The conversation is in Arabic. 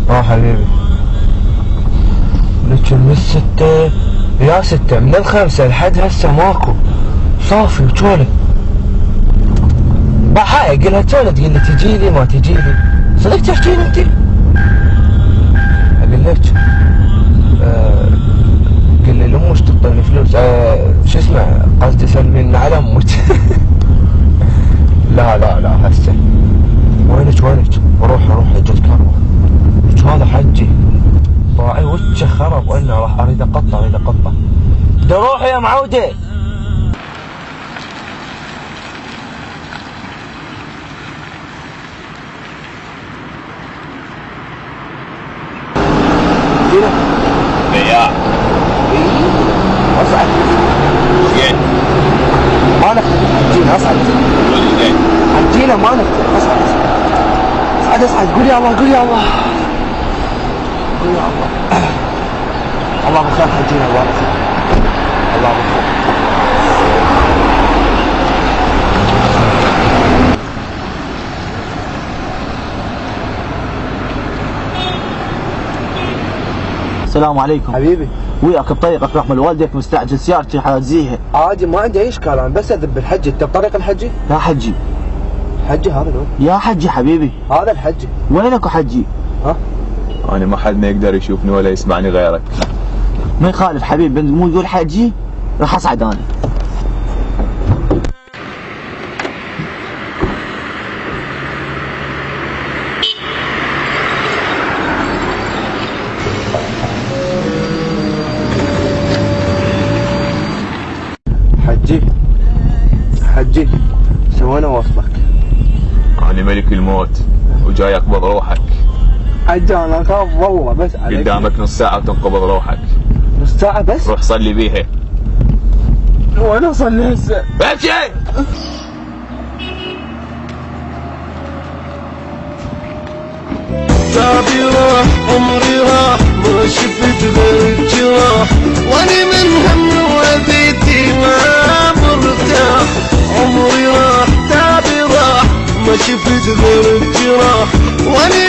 حبيبي، لك من الستة يا ستة، من الخمسة لحد هسه ماكو صافي وشولة. بحايق قلها شولة، تقول لي تجيلي ما تجيلي، صدق تحكين انت؟ اقول لك قل لي لامك تعطيني فلوس، شو اسمه، قصدي سلمين على امك. لا لا لا هسه وينك بروح اجت كروه، وش هذا حجي راعي وجهه خرب، وانا راح اريد اقطع روح يا معوده. بياع اصعد زين ما نقدر حجينا، اصعد زين حجينا ما نقدر، اصعد قول يا الله قول يا الله قول يا الله. الله بخير حجينا، الله بخير الله بخير. السلام عليكم حبيبي وياك بطريقك رحمة والدك مستعجل سيارتي حازيها. عادي ما عندي اي اشكال، انا بس اذب الحجي. انت بطريق الحجي؟ لا حجي حجي هذا الوين؟ يا حجي حبيبي هذا الحجي. وينك حجي؟ ها؟ انا ما حد ما يقدر يشوفني ولا يسمعني غيرك. ما يخالف حبيبي، مو يقول حجي راح اصعد انا. حجي سوينا وصلك. انا ملك الموت وجاي اقبض روحك. حجي انا اخاف والله، بس عليك قدامك نص ساعة وتنقبض روحك. نص ساعة بس؟ روح صلي بيها. وانا اصلي هسه؟ امشي. تعبي راح عمري راح ما شفت غير الجراح، واني من هم وذيتي ما مرتاح. عمري راح تعبي راح ما شفت غير الجراح، واني